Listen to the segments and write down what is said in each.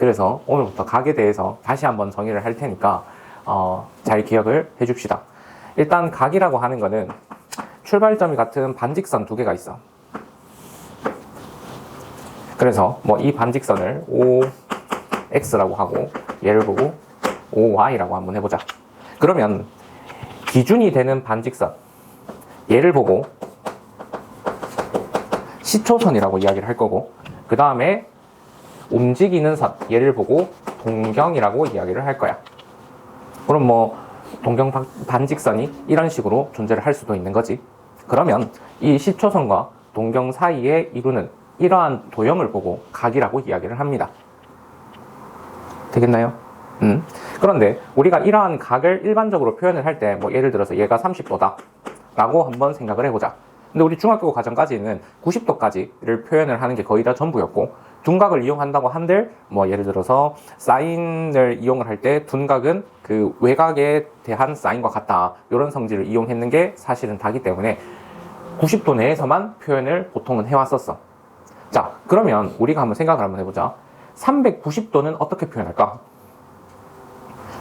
그래서 오늘부터 각에 대해서 다시 한번 정의를 할 테니까 잘 기억을 해 줍시다. 일단 각이라고 하는 거는 출발점이 같은 반직선 두 개가 있어. 그래서 뭐 이 반직선을 OX라고 하고 얘를 보고 OY라고 한번 해보자. 그러면 기준이 되는 반직선 얘를 보고 시초선이라고 이야기를 할 거고, 그 다음에 움직이는 선 얘를 보고 동경이라고 이야기를 할 거야. 그럼 뭐 동경 반직선이 이런 식으로 존재를 할 수도 있는 거지. 그러면 이 시초선과 동경 사이에 이루는 이러한 도형을 보고 각이라고 이야기를 합니다. 되겠나요? 그런데 우리가 이러한 각을 일반적으로 표현을 할 때 뭐 예를 들어서 얘가 30도다 라고 한번 생각을 해보자. 근데 우리 중학교 과정까지는 90도까지를 표현을 하는 게 거의 다 전부였고, 둔각을 이용한다고 한들 뭐 예를 들어서 사인을 이용을 할 때 둔각은 그 외곽에 대한 사인과 같다, 이런 성질을 이용했는 게 사실은 다기 때문에 90도 내에서만 표현을 보통은 해왔었어. 자, 그러면 우리가 한번 생각을 한번 해보자. 390도는 어떻게 표현할까?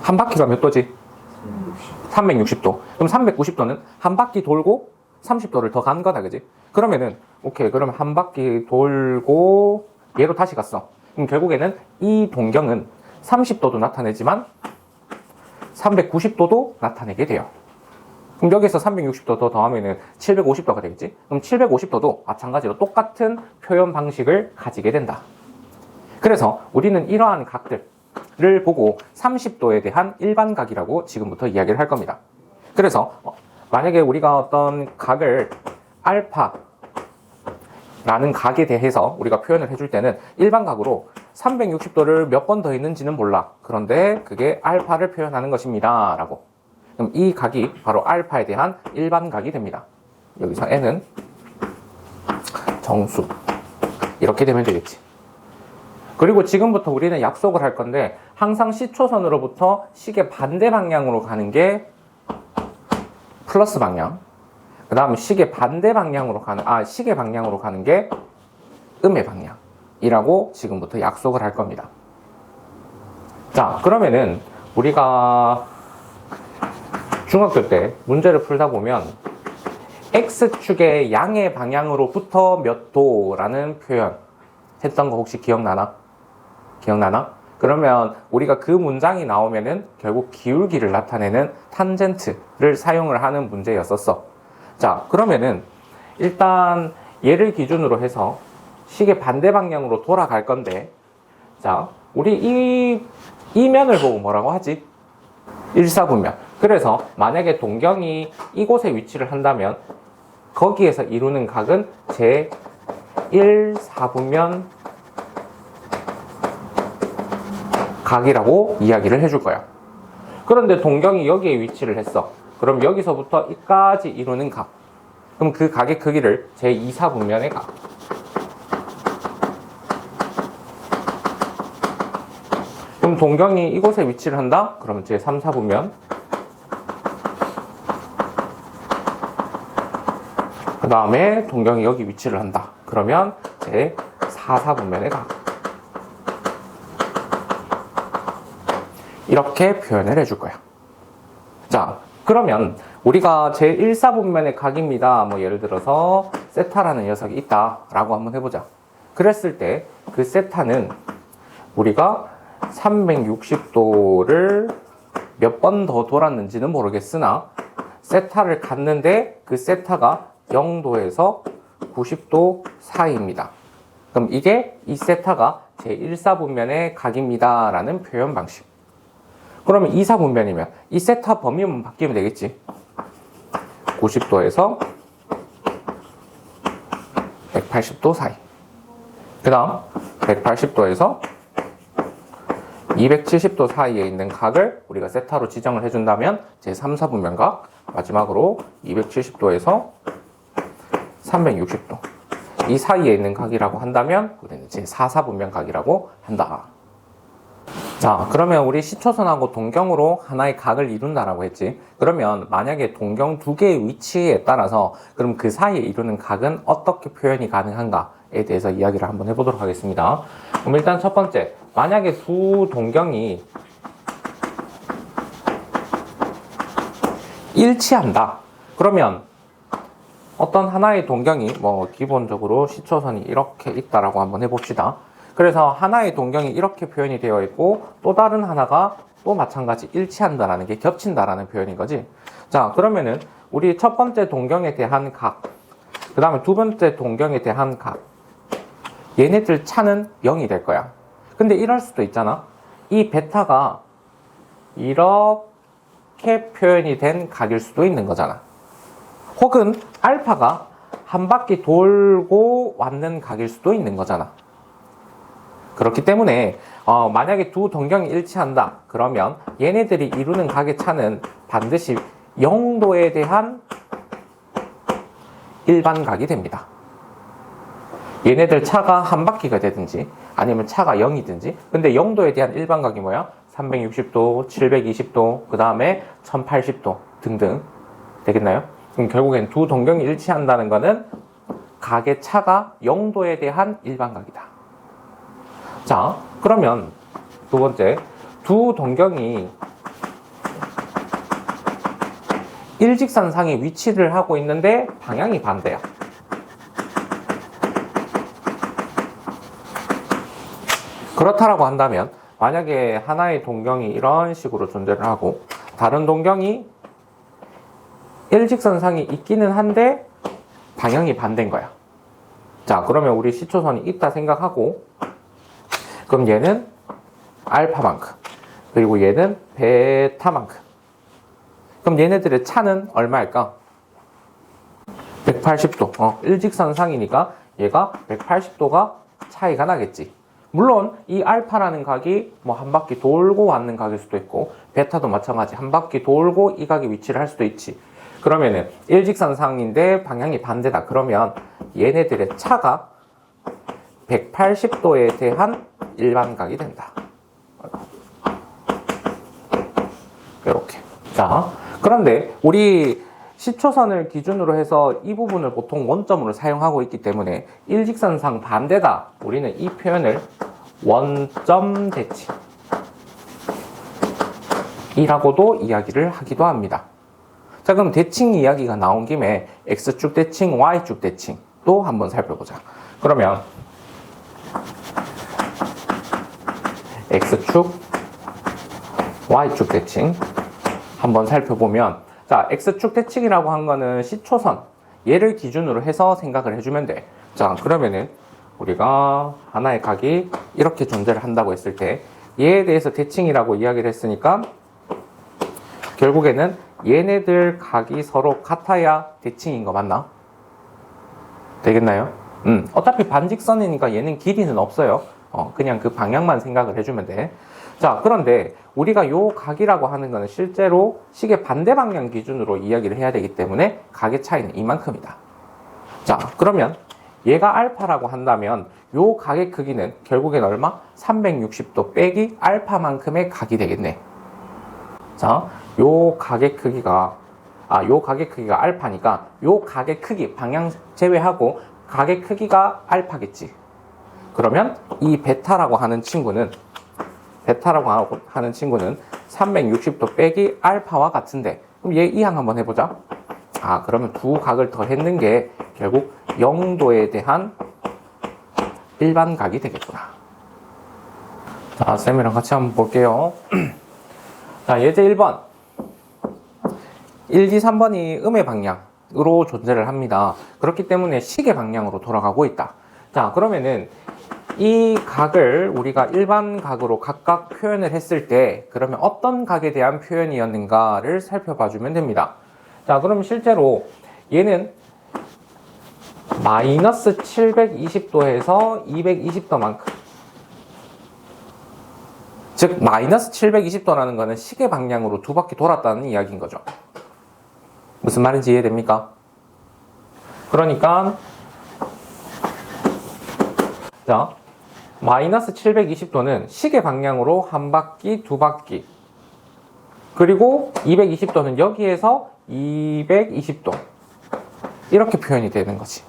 한 바퀴가 몇 도지? 360도. 그럼 390도는 한 바퀴 돌고 30도를 더 간 거다, 그지? 그러면은 오케이, 그러면 한 바퀴 돌고 얘로 다시 갔어. 그럼 결국에는 이 동경은 30도도 나타내지만 390도도 나타내게 돼요. 그럼 여기서 360도 더 더하면은 750도가 되겠지? 그럼 750도도 마찬가지로 똑같은 표현 방식을 가지게 된다. 그래서 우리는 이러한 각들을 보고 30도에 대한 일반각이라고 지금부터 이야기를 할 겁니다. 그래서 만약에 우리가 어떤 각을 알파라는 각에 대해서 우리가 표현을 해줄 때는 일반각으로 360도를 몇 번 더 있는지는 몰라. 그런데 그게 알파를 표현하는 것입니다 라고. 그럼 이 각이 바로 알파에 대한 일반각이 됩니다. 여기서 n은 정수, 이렇게 되면 되겠지. 그리고 지금부터 우리는 약속을 할 건데, 항상 시초선으로부터 식의 반대 방향으로 가는 게 플러스 방향, 그 다음 식의 반대 방향으로 식의 방향으로 가는 게 음의 방향이라고 지금부터 약속을 할 겁니다. 자, 그러면은 우리가 중학교 때 문제를 풀다 보면 X축의 양의 방향으로부터 몇 도라는 표현 했던 거 혹시 기억나나? 그러면 우리가 그 문장이 나오면은 결국 기울기를 나타내는 탄젠트를 사용을 하는 문제였었어. 자, 그러면은 일단 얘를 기준으로 해서 식의 반대 방향으로 돌아갈 건데, 자, 우리 이 면을 보고 뭐라고 하지? 일사분면. 그래서 만약에 동경이 이곳에 위치를 한다면 거기에서 이루는 각은 제1사분면 각이라고 이야기를 해줄 거야. 그런데 동경이 여기에 위치를 했어. 그럼 여기서부터 이까지 이루는 각, 그럼 그 각의 크기를 제2사분면의 각, 그럼 동경이 이곳에 위치를 한다? 그러면 제3사분면, 그 다음에 동경이 여기 위치를 한다. 그러면 제4사분면의 각. 이렇게 표현을 해줄 거야. 자, 그러면 우리가 제1사분면의 각입니다. 뭐 예를 들어서 세타라는 녀석이 있다 라고 한번 해보자. 그랬을 때 그 세타는 우리가 360도를 몇 번 더 돌았는지는 모르겠으나 세타를 갔는데 그 세타가 0도에서 90도 사이입니다. 그럼 이게 이 세타가 제1사분면의 각입니다 라는 표현 방식. 그러면 2사분면이면 이 세타 범위만 바뀌면 되겠지. 90도에서 180도 사이. 그 다음 180도에서 270도 사이에 있는 각을 우리가 세타로 지정을 해준다면 제3사분면각, 마지막으로 270도에서 360도 이 사이에 있는 각이라고 한다면 우리는 제4사분면각이라고 한다. 자, 그러면 우리 시초선하고 동경으로 하나의 각을 이룬다라고 했지. 그러면 만약에 동경 두 개의 위치에 따라서 그럼 그 사이에 이루는 각은 어떻게 표현이 가능한가에 대해서 이야기를 한번 해보도록 하겠습니다. 그럼 일단 첫 번째, 만약에 두 동경이 일치한다. 그러면 어떤 하나의 동경이 뭐 기본적으로 시초선이 이렇게 있다라고 한번 해봅시다. 그래서 하나의 동경이 이렇게 표현이 되어 있고 또 다른 하나가 또 마찬가지 일치한다라는 게 겹친다라는 표현인 거지. 자, 그러면은 우리 첫 번째 동경에 대한 각, 그 다음에 두 번째 동경에 대한 각, 얘네들 차는 0이 될 거야. 근데 이럴 수도 있잖아. 이 베타가 이렇게 표현이 된 각일 수도 있는 거잖아. 혹은 알파가 한 바퀴 돌고 왔는 각일 수도 있는 거잖아. 그렇기 때문에 만약에 두 동경이 일치한다. 그러면 얘네들이 이루는 각의 차는 반드시 0도에 대한 일반각이 됩니다. 얘네들 차가 한 바퀴가 되든지 아니면 차가 0이든지, 근데 0도에 대한 일반각이 뭐야? 360도, 720도, 그 다음에 1080도 등등 되겠나요? 그럼 결국엔 두 동경이 일치한다는 것은 각의 차가 0도에 대한 일반각이다. 자, 그러면 두 번째, 두 동경이 일직선상에 위치를 하고 있는데 방향이 반대야. 그렇다라고 한다면 만약에 하나의 동경이 이런 식으로 존재를 하고 다른 동경이 일직선상에 있기는 한데 방향이 반대인 거야. 자, 그러면 우리 시초선이 있다 생각하고, 그럼 얘는 알파만큼, 그리고 얘는 베타만큼. 그럼 얘네들의 차는 얼마일까? 180도. 일직선상이니까 얘가 180도가 차이가 나겠지. 물론 이 알파라는 각이 뭐 한 바퀴 돌고 왔는 각일 수도 있고, 베타도 마찬가지 한 바퀴 돌고 이 각에 위치를 할 수도 있지. 그러면은 일직선상인데 방향이 반대다. 그러면 얘네들의 차가 180도에 대한 일반각이 된다. 이렇게. 자, 그런데 우리 시초선을 기준으로 해서 이 부분을 보통 원점으로 사용하고 있기 때문에 일직선상 반대다. 우리는 이 표현을 원점 대칭이라고도 이야기를 하기도 합니다. 자, 그럼 대칭 이야기가 나온 김에 X축 대칭, Y축 대칭도 한번 살펴보자. 그러면 X축, Y축 대칭 한번 살펴보면, 자, X축 대칭이라고 한 거는 시초선, 얘를 기준으로 해서 생각을 해주면 돼. 자, 그러면은 우리가 하나의 각이 이렇게 존재를 한다고 했을 때 얘에 대해서 대칭이라고 이야기를 했으니까 결국에는 얘네들 각이 서로 같아야 대칭인 거 맞나? 되겠나요? 어차피 반직선이니까 얘는 길이는 없어요. 그냥 그 방향만 생각을 해주면 돼. 자, 그런데 우리가 요 각이라고 하는 거는 실제로 시계 반대 방향 기준으로 이야기를 해야 되기 때문에 각의 차이는 이만큼이다. 자, 그러면 얘가 알파라고 한다면 요 각의 크기는 결국엔 얼마? 360도 빼기 알파만큼의 각이 되겠네. 자, 요 각의 크기가 알파니까 요 각의 크기, 방향 제외하고 각의 크기가 알파겠지. 그러면 이 베타라고 하는 친구는 360도 빼기 알파와 같은데, 그럼 얘 이항 한번 해보자. 그러면 두 각을 더 했는 게 결국 0도에 대한 일반각이 되겠구나. 자, 쌤이랑 같이 한번 볼게요. 자, 예제 1번. 1, 2, 3번이 음의 방향으로 존재를 합니다. 그렇기 때문에 시계 방향으로 돌아가고 있다. 자, 그러면은 이 각을 우리가 일반각으로 각각 표현을 했을 때 그러면 어떤 각에 대한 표현이었는가를 살펴봐 주면 됩니다. 자, 그럼 실제로 얘는 마이너스 720도에서 220도만큼, 즉 마이너스 720도라는 거는 시계 방향으로 두 바퀴 돌았다는 이야기인 거죠. 무슨 말인지 이해됩니까? 그러니까 자, 마이너스 720도는 시계 방향으로 한 바퀴, 두 바퀴, 그리고 220도는 여기에서 220도, 이렇게 표현이 되는 거지.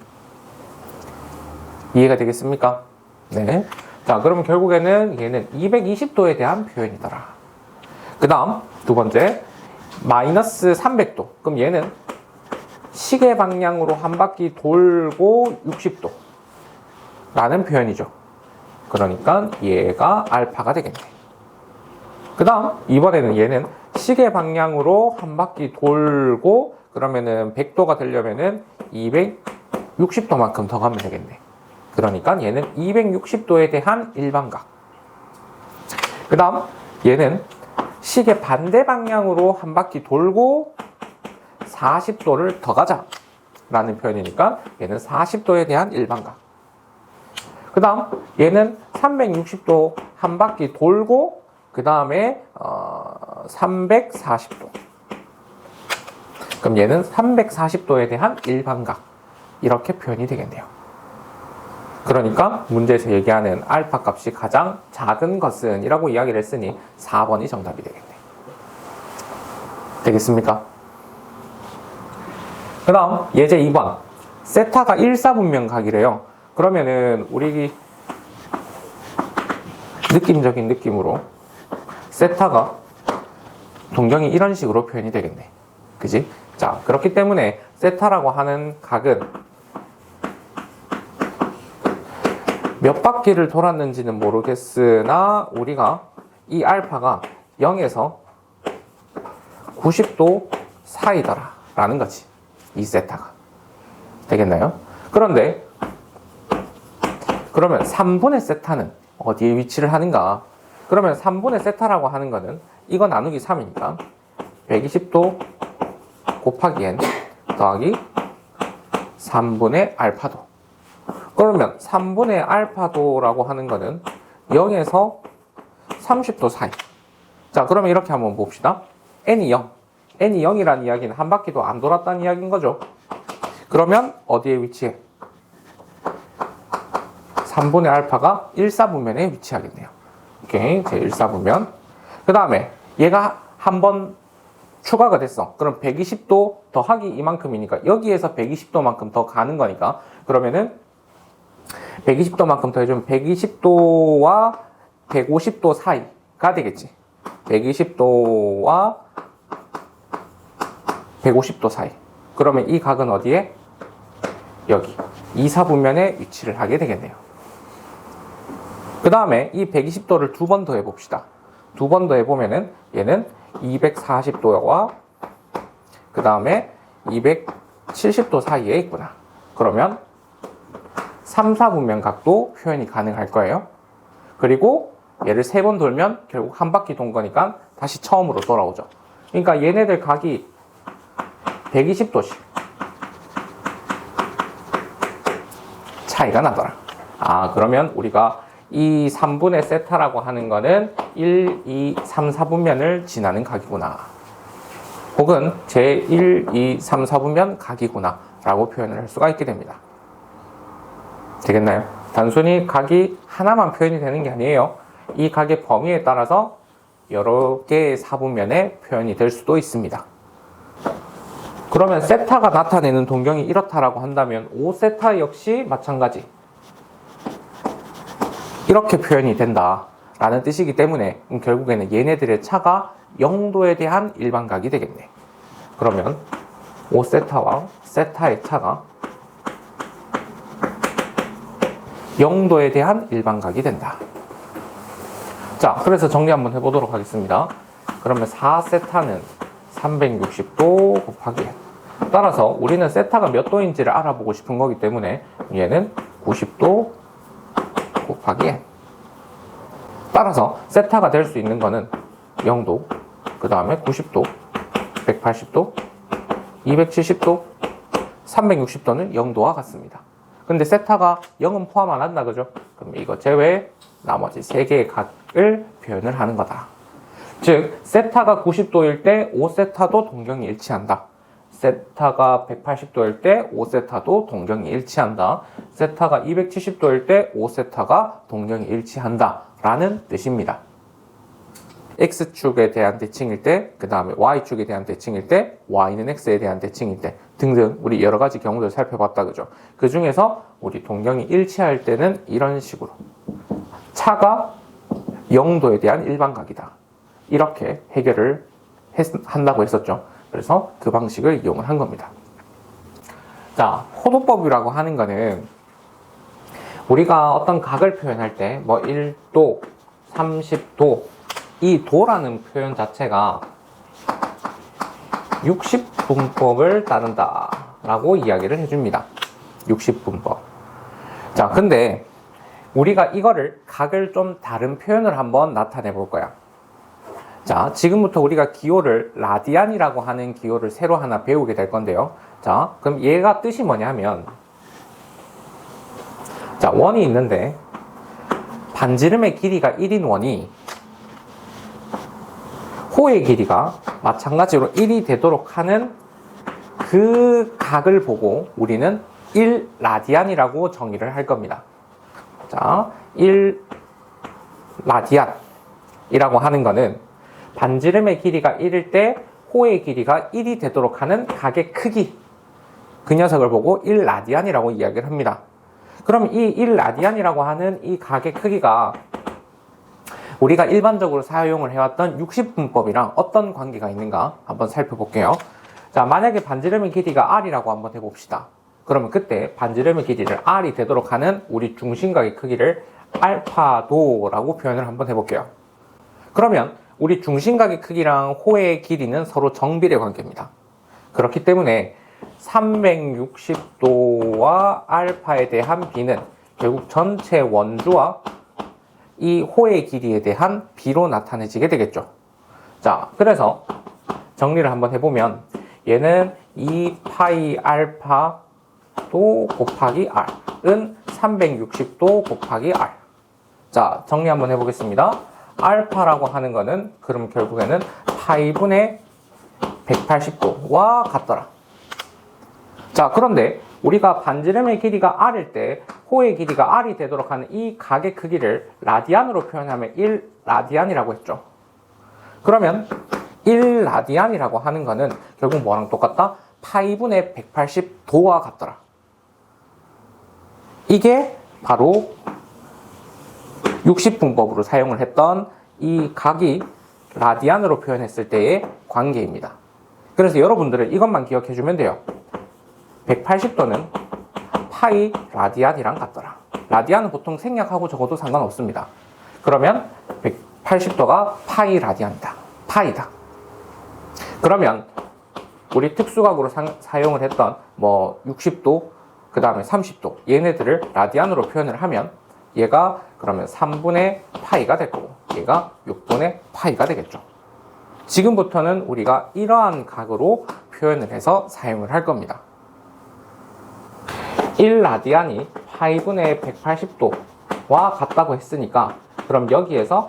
이해가 되겠습니까? 네. 자, 그러면 결국에는 얘는 220도에 대한 표현이더라. 그 다음 두 번째, 마이너스 300도. 그럼 얘는 시계 방향으로 한 바퀴 돌고 60도 라는 표현이죠. 그러니까 얘가 알파가 되겠네. 그 다음 이번에는 얘는 시계 방향으로 한 바퀴 돌고 그러면은 100도가 되려면은 260도만큼 더 가면 되겠네. 그러니까 얘는 260도에 대한 일반각. 그 다음 얘는 시계 반대 방향으로 한 바퀴 돌고 40도를 더 가자 라는 표현이니까 얘는 40도에 대한 일반각. 그 다음 얘는 360도 한 바퀴 돌고 그 다음에 340도. 그럼 얘는 340도에 대한 일반각. 이렇게 표현이 되겠네요. 그러니까 문제에서 얘기하는 알파 값이 가장 작은 것은 이라고 이야기를 했으니 4번이 정답이 되겠네. 되겠습니까? 그 다음 예제 2번. 세타가 1사분면각이래요. 그러면은 우리 느낌적인 느낌으로 세타가 동경이 이런 식으로 표현이 되겠네. 그지? 자, 그렇기 때문에 세타라고 하는 각은 몇 바퀴를 돌았는지는 모르겠으나 우리가 이 알파가 0에서 90도 사이더라 라는 거지. 이 세타가. 되겠나요? 그런데 그러면 3분의 세타는 어디에 위치를 하는가? 그러면 3분의 세타라고 하는 거는 이거 나누기 3이니까 120도 곱하기 n 더하기 3분의 알파도. 그러면 3분의 알파도라고 하는 거는 0에서 30도 사이. 자, 그러면 이렇게 한번 봅시다. n이 0. n이 0이라는 이야기는 한 바퀴도 안 돌았다는 이야기인 거죠. 그러면 어디에 위치해? 3분의 알파가 1사분면에 위치하겠네요. 오케이, 제 1사분면. 그 다음에 얘가 한 번 추가가 됐어. 그럼 120도 더하기 이만큼이니까 여기에서 120도만큼 더 가는 거니까 그러면은 120도만큼 더해주면 120도와 150도 사이가 되겠지. 120도와 150도 사이. 그러면 이 각은 어디에? 여기 2사분면에 위치를 하게 되겠네요. 그 다음에 이 120도를 두 번 더 해봅시다. 두 번 더 해보면은 얘는 240도와 그 다음에 270도 사이에 있구나. 그러면 3, 4분면 각도 표현이 가능할 거예요. 그리고 얘를 3번 돌면 결국 한 바퀴 돈 거니까 다시 처음으로 돌아오죠. 그러니까 얘네들 각이 120도씩 차이가 나더라. 아, 그러면 우리가 이 3분의 세타라고 하는 거는 1, 2, 3, 4분면을 지나는 각이구나. 혹은 제 1, 2, 3, 4분면 각이구나 라고 표현을 할 수가 있게 됩니다. 되겠나요? 단순히 각이 하나만 표현이 되는 게 아니에요. 이 각의 범위에 따라서 여러 개의 사분면의 표현이 될 수도 있습니다. 그러면 세타가 나타내는 동경이 이렇다라고 한다면 5세타 역시 마찬가지. 이렇게 표현이 된다라는 뜻이기 때문에 결국에는 얘네들의 차가 0도에 대한 일반각이 되겠네. 그러면 5세타와 세타의 차가 0도에 대한 일반각이 된다. 자, 그래서 정리 한번 해보도록 하겠습니다. 그러면 4세타는 360도 곱하기 n. 따라서 우리는 세타가 몇 도인지를 알아보고 싶은 거기 때문에 얘는 90도 곱하기 n. 따라서 세타가 될 수 있는 거는 0도, 그 다음에 90도, 180도, 270도, 360도는 0도와 같습니다. 근데 세타가 0은 포함 안 한다, 그죠? 그럼 이거 제외 나머지 3개의 각을 표현을 하는 거다. 즉, 세타가 90도일 때 5세타도 동경이 일치한다. 세타가 180도일 때 5세타도 동경이 일치한다. 세타가 270도일 때 5세타가 동경이 일치한다. 라는 뜻입니다. X축에 대한 대칭일 때, 그 다음에 Y축에 대한 대칭일 때, Y는 X에 대한 대칭일 때 등등 우리 여러 가지 경우들 살펴봤다, 그죠? 그 중에서 우리 동경이 일치할 때는 이런 식으로 차가 0도에 대한 일반각이다. 이렇게 해결을 한다고 했었죠. 그래서 그 방식을 이용을 한 겁니다. 자, 호도법이라고 하는 거는 우리가 어떤 각을 표현할 때 뭐 1도, 30도, 이 도라는 표현 자체가 60분법을 따른다 라고 이야기를 해줍니다. 60분법. 자, 근데 우리가 이거를 각을 좀 다른 표현을 한번 나타내 볼 거야. 자, 지금부터 우리가 기호를 라디안이라고 하는 기호를 새로 하나 배우게 될 건데요. 자, 그럼 얘가 뜻이 뭐냐 하면, 자, 원이 있는데 반지름의 길이가 1인 원이 호의 길이가 마찬가지로 1이 되도록 하는 그 각을 보고 우리는 1라디안이라고 정의를 할 겁니다. 자, 1라디안이라고 하는 거는 반지름의 길이가 1일 때 호의 길이가 1이 되도록 하는 각의 크기, 그 녀석을 보고 1라디안이라고 이야기를 합니다. 그럼 이 1라디안이라고 하는 이 각의 크기가 우리가 일반적으로 사용을 해왔던 60분법이랑 어떤 관계가 있는가 한번 살펴볼게요. 자, 만약에 반지름의 길이가 R이라고 한번 해봅시다. 그러면 그때 반지름의 길이를 R이 되도록 하는 우리 중심각의 크기를 알파도라고 표현을 한번 해볼게요. 그러면 우리 중심각의 크기랑 호의 길이는 서로 정비례 관계입니다. 그렇기 때문에 360도와 알파에 대한 비는 결국 전체 원주와 이 호의 길이에 대한 비로 나타내지게 되겠죠. 자, 그래서 정리를 한번 해보면 얘는 2파이 알파도 곱하기 r은 360도 곱하기 r. 자, 정리 한번 해보겠습니다. 알파라고 하는 거는 그럼 결국에는 파이분의 180도와 같더라. 자, 그런데 우리가 반지름의 길이가 r일 때 호의 길이가 r이 되도록 하는 이 각의 크기를 라디안으로 표현하면 1라디안이라고 했죠. 그러면 1라디안이라고 하는 거는 결국 뭐랑 똑같다? 파이분의 180도와 같더라. 이게 바로 60분법으로 사용을 했던 이 각이 라디안으로 표현했을 때의 관계입니다. 그래서 여러분들은 이것만 기억해 주면 돼요. 180도는 파이 라디안이랑 같더라. 라디안은 보통 생략하고 적어도 상관없습니다. 그러면 180도가 파이 라디안이다. 파이다. 그러면 우리 특수각으로 사용을 했던 뭐 60도, 그 다음에 30도 얘네들을 라디안으로 표현을 하면 얘가 그러면 3분의 파이가 될 거고 얘가 6분의 파이가 되겠죠. 지금부터는 우리가 이러한 각으로 표현을 해서 사용을 할 겁니다. 1라디안이 파이분의 180도와 같다고 했으니까 그럼 여기에서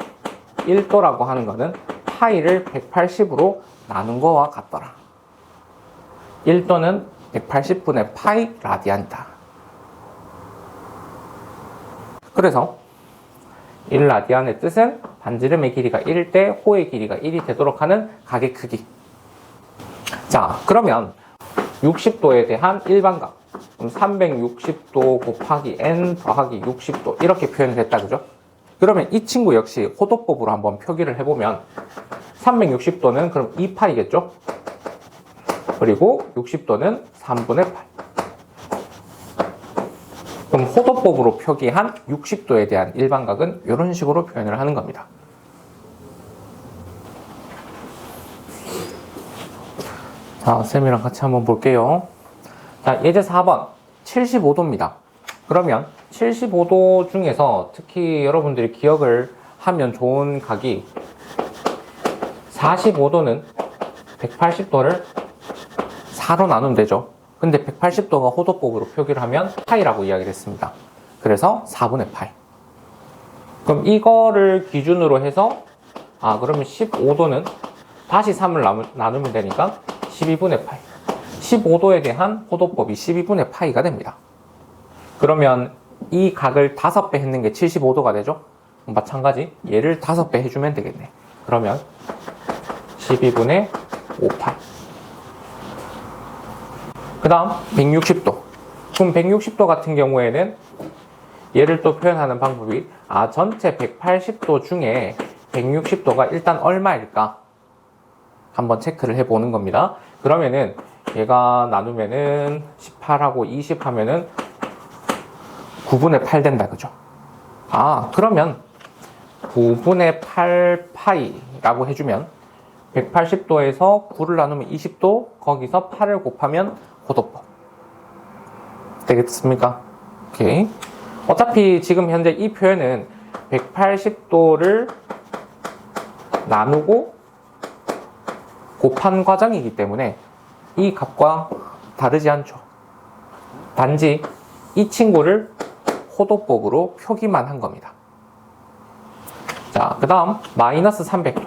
1도라고 하는 거는 파이를 180으로 나눈 거와 같더라. 1도는 180분의 파이 라디안이다. 그래서 1라디안의 뜻은 반지름의 길이가 1일 때 호의 길이가 1이 되도록 하는 각의 크기. 자, 그러면 60도에 대한 일반각. 그럼 360도 곱하기 n 더하기 60도 이렇게 표현을 했다, 그죠? 그러면 이 친구 역시 호도법으로 한번 표기를 해보면 360도는 그럼 2파이겠죠? 그리고 60도는 3분의 8. 그럼 호도법으로 표기한 60도에 대한 일반각은 이런 식으로 표현을 하는 겁니다. 자, 쌤이랑 같이 한번 볼게요. 자, 예제 4번 75도입니다. 그러면 75도 중에서 특히 여러분들이 기억을 하면 좋은 각이 45도는 180도를 4로 나누면 되죠. 근데 180도가 호도법으로 표기를 하면 파이라고 이야기를 했습니다. 그래서 4분의 파이. 그럼 이거를 기준으로 해서 그러면 15도는 다시 3을 나누면 되니까 12분의 파이. 15도에 대한 호도법이 12분의 파이가 됩니다. 그러면 이 각을 5배 했는 게 75도가 되죠? 마찬가지 얘를 5배 해주면 되겠네. 그러면 12분의 5파이. 그 다음 160도. 그럼 160도 같은 경우에는 얘를 또 표현하는 방법이 전체 180도 중에 160도가 일단 얼마일까? 한번 체크를 해보는 겁니다. 그러면은 얘가 나누면은 18하고 20 하면은 9분의 8 된다. 그죠? 그러면 9분의 8 파이라고 해주면 180도에서 9를 나누면 20도, 거기서 8을 곱하면 호도법. 되겠습니까? 오케이. 어차피 지금 현재 이 표현은 180도를 나누고 곱한 과정이기 때문에 이 값과 다르지 않죠. 단지 이 친구를 호도법으로 표기만 한 겁니다. 자, 그 다음 마이너스 300도.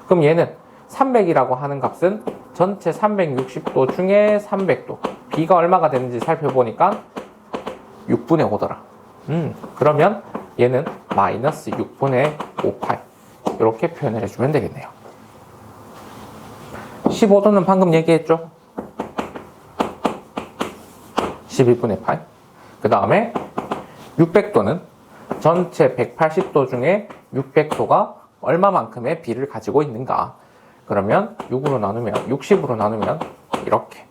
그럼 얘는 300이라고 하는 값은 전체 360도 중에 300도. b가 얼마가 되는지 살펴보니까 6분의 5더라. 그러면 얘는 마이너스 6분의 5파이. 이렇게 표현을 해주면 되겠네요. 15도는 방금 얘기했죠? 12분의 파이. 그 다음에 600도는 전체 180도 중에 600도가 얼마만큼의 b를 가지고 있는가. 그러면 6으로 나누면 60으로 나누면 이렇게.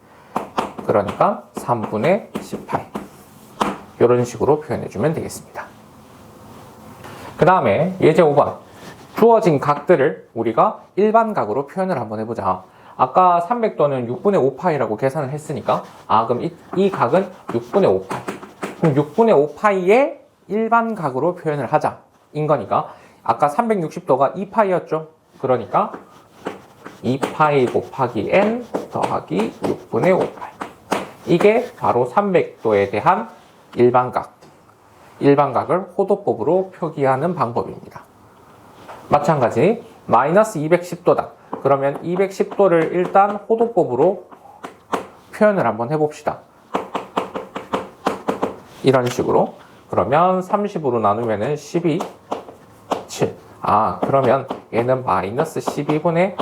그러니까 3분의 18. 이런 식으로 표현해주면 되겠습니다. 그 다음에 예제 5번. 주어진 각들을 우리가 일반각으로 표현을 한번 해보자. 아까 300도는 6분의 5파이라고 계산을 했으니까 그럼 이 각은 6분의 5파이. 그럼 6분의 5파이의 일반각으로 표현을 하자 인 거니까 아까 360도가 2파이였죠. 그러니까 2파이 곱하기 n 더하기 6분의 5파이. 이게 바로 300도에 대한 일반각을 호도법으로 표기하는 방법입니다. 마찬가지 마이너스 210도다. 그러면 210도를 일단 호도법으로 표현을 한번 해봅시다. 이런 식으로. 그러면 30으로 나누면 12, 7. 그러면 얘는 마이너스 12분의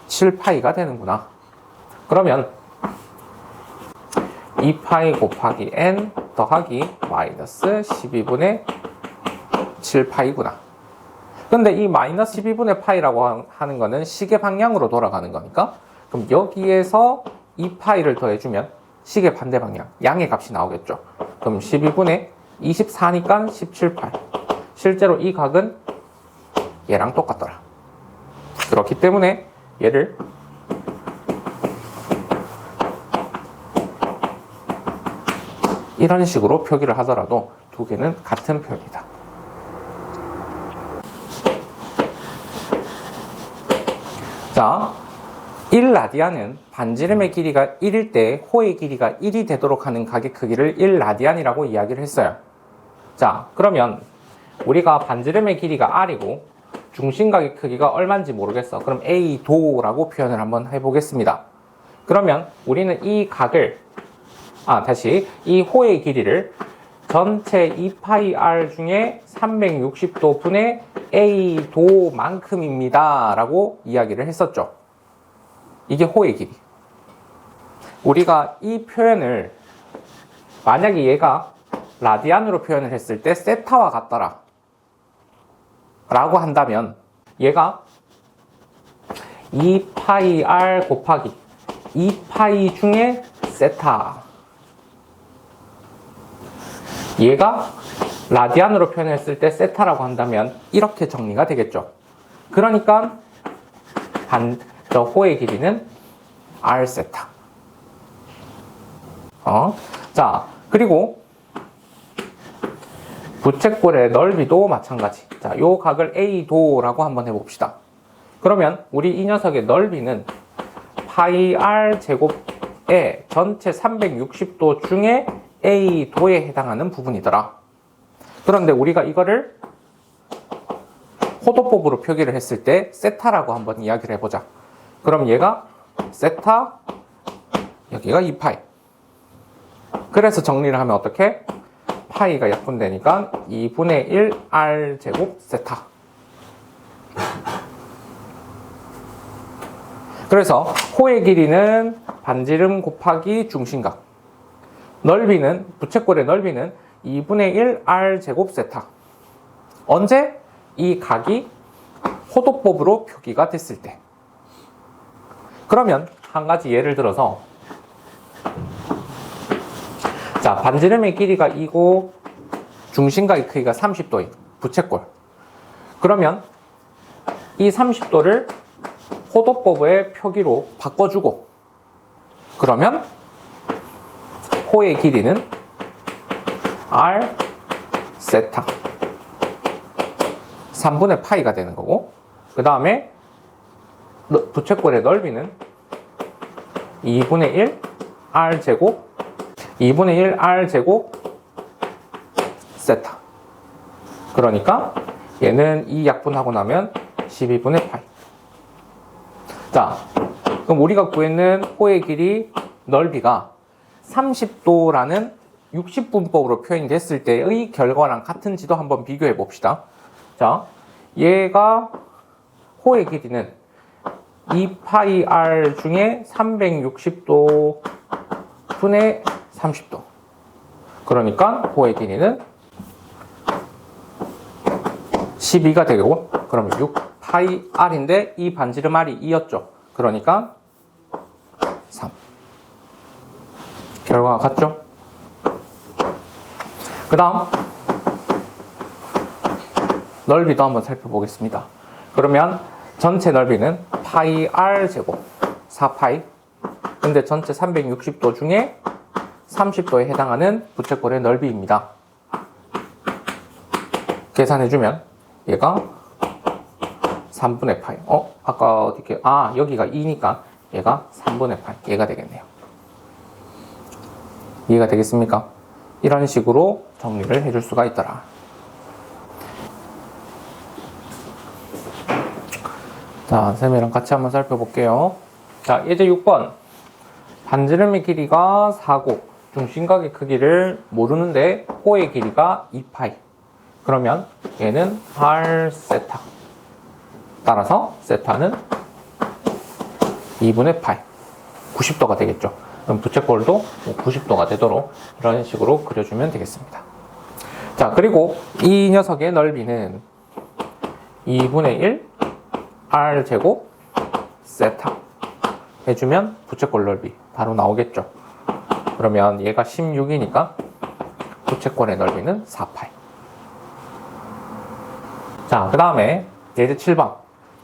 7파이가 되는구나. 그러면 2파이 곱하기 n 더하기 마이너스 12분의 7파이구나. 근데 이 마이너스 12분의 파이라고 하는 거는 시계 방향으로 돌아가는 거니까 그럼 여기에서 2파이를 더해주면 시계 반대 방향, 양의 값이 나오겠죠. 그럼 12분의 24니까 17파이. 실제로 이 각은 얘랑 똑같더라. 그렇기 때문에 얘를 이런 식으로 표기를 하더라도 두 개는 같은 표현이다. 자, 1라디안은 반지름의 길이가 1일 때 호의 길이가 1이 되도록 하는 각의 크기를 1라디안이라고 이야기를 했어요. 자, 그러면 우리가 반지름의 길이가 r이고 중심각의 크기가 얼마인지 모르겠어. 그럼 a도라고 표현을 한번 해보겠습니다. 그러면 우리는 이 각을 이 호의 길이를 전체 2파이 중에 360도 분의 a도만큼입니다 라고 이야기를 했었죠. 이게 호의 길이. 우리가 이 표현을 만약에 얘가 라디안으로 표현을 했을 때 세타와 같더라 라고 한다면 얘가 2파이 곱하기 2파이 중에 세타, 얘가 라디안으로 표현했을 때 세타라고 한다면 이렇게 정리가 되겠죠. 그러니까 저 호의 길이는 r 세타. 자, 그리고 부채꼴의 넓이도 마찬가지. 자, 요 각을 a도라고 한번 해봅시다. 그러면 우리 이 녀석의 넓이는 파이 r 제곱의 전체 360도 중에 a도에 해당하는 부분이더라. 그런데 우리가 이거를 호도법으로 표기를 했을 때 세타라고 한번 이야기를 해보자. 그럼 얘가 세타, 여기가 2파이. 그래서 정리를 하면 어떻게? 파이가 약분되니까 2분의 1 r 제곱 세타. 그래서 호의 길이는 반지름 곱하기 중심각, 넓이는 부채꼴의 넓이는 2분의 1 R제곱 세타. 언제? 이 각이 호도법으로 표기가 됐을 때. 그러면 한 가지 예를 들어서, 자, 반지름의 길이가 2고 중심각의 크기가 30도인 부채꼴. 그러면 이 30도를 호도법의 표기로 바꿔주고, 그러면 호의 길이는 R 세타 3분의 파이가 되는 거고, 그 다음에 부채꼴의 넓이는 2분의 1 R제곱 2분의 1 R제곱 세타. 그러니까 얘는 이 약분하고 나면 12분의 파이. 자, 그럼 우리가 구했는 호의 길이 넓이가 30도라는 60분법으로 표현이 됐을 때의 결과랑 같은지도 한번 비교해 봅시다. 자, 얘가 호의 길이는 2파이 R 중에 360도 분의 30도. 그러니까 호의 길이는 12가 되고, 그러면 6파이 R인데 이 반지름 R이 2였죠. 그러니까 3. 결과가 같죠? 그 다음 넓이도 한번 살펴보겠습니다. 그러면 전체 넓이는 파이 R 제곱 4파이. 근데 전체 360도 중에 30도에 해당하는 부채꼴의 넓이입니다. 계산해주면 얘가 3분의 파이. 아까 어떻게, 여기가 2니까 얘가 3분의 파이. 얘가 되겠네요. 이해가 되겠습니까? 이런 식으로 정리를 해줄 수가 있더라. 자, 쌤이랑 같이 한번 살펴볼게요. 자, 예제 6번. 반지름의 길이가 4고 중심각의 크기를 모르는데 호의 길이가 2파이. 그러면 얘는 R 세타. 따라서 세타는 2분의 파이. 90도가 되겠죠. 그럼 부채꼴도 90도가 되도록 이런 식으로 그려주면 되겠습니다. 자, 그리고 이 녀석의 넓이는 2분의 1 R제곱 세타 해주면 부채꼴 넓이 바로 나오겠죠. 그러면 얘가 16이니까 부채꼴의 넓이는 4파이. 자, 그 다음에 예제 7번.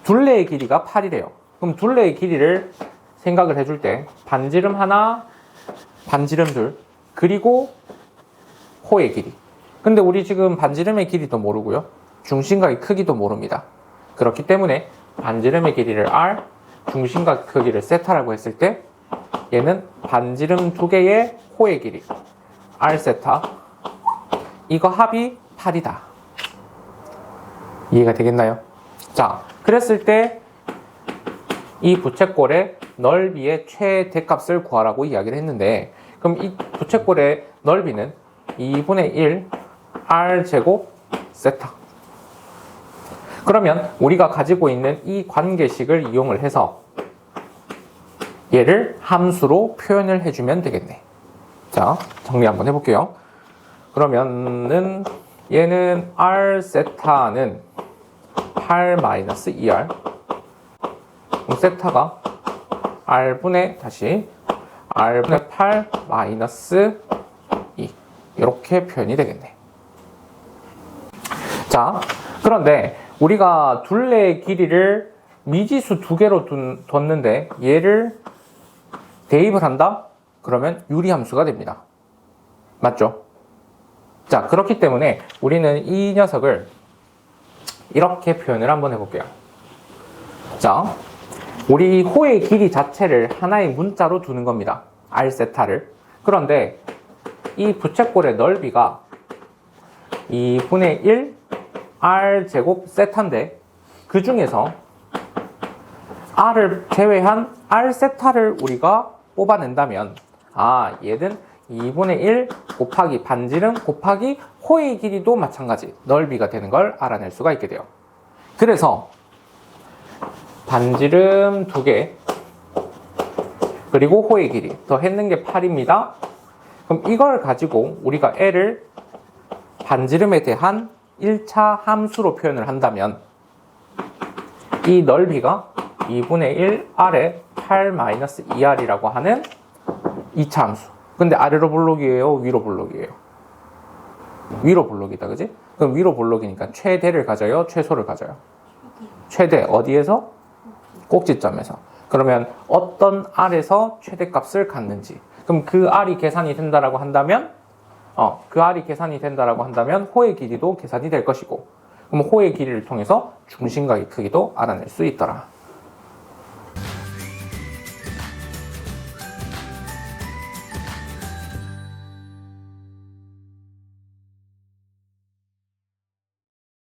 둘레의 길이가 8이래요. 그럼 둘레의 길이를 생각을 해줄 때 반지름 하나, 반지름 둘, 그리고 호의 길이. 근데 우리 지금 반지름의 길이도 모르고요. 중심각의 크기도 모릅니다. 그렇기 때문에 반지름의 길이를 R, 중심각 크기를 세타라고 했을 때 얘는 반지름 두 개의 호의 길이 R 세타, 이거 합이 8이다. 이해가 되겠나요? 자, 그랬을 때 이 부채꼴의 넓이의 최대값을 구하라고 이야기를 했는데, 그럼 이 부채꼴의 넓이는 2분의 1 R제곱 세타. 그러면 우리가 가지고 있는 이 관계식을 이용을 해서 얘를 함수로 표현을 해주면 되겠네. 자, 정리 한번 해볼게요. 그러면은 얘는 R 세타는 8 마이너스 2R. 그럼 세타가 R분의 R분의 8 마이너스 2. 이렇게 표현이 되겠네. 자, 그런데 우리가 둘레의 길이를 미지수 두 개로 뒀는데 얘를 대입을 한다? 그러면 유리함수가 됩니다. 맞죠? 자, 그렇기 때문에 우리는 이 녀석을 이렇게 표현을 한번 해볼게요. 자, 우리 호의 길이 자체를 하나의 문자로 두는 겁니다. R 세타를. 그런데 이 부채꼴의 넓이가 2분의 1 R 제곱 세타인데 그 중에서 R을 제외한 R 세타를 우리가 뽑아낸다면 얘는 2분의 1 곱하기 반지름 곱하기 호의 길이도 마찬가지 넓이가 되는 걸 알아낼 수가 있게 돼요. 그래서 반지름 2개 그리고 호의 길이 더 했는 게 8입니다. 그럼 이걸 가지고 우리가 L을 반지름에 대한 1차 함수로 표현을 한다면 이 넓이가 2분의 1 아래 8-2r이라고 하는 2차 함수. 근데 아래로 볼록이에요? 위로 볼록이에요? 위로 볼록이다, 그지? 그럼 위로 볼록이니까 최대를 가져요? 최소를 가져요? 최대. 어디에서? 꼭지점에서. 그러면 어떤 r에서 최대값을 갖는지. 그럼 그 r이 계산이 된다라고 한다면 그 r이 계산이 된다라고 한다면 호의 길이도 계산이 될 것이고, 그럼 호의 길이를 통해서 중심각의 크기도 알아낼 수 있더라.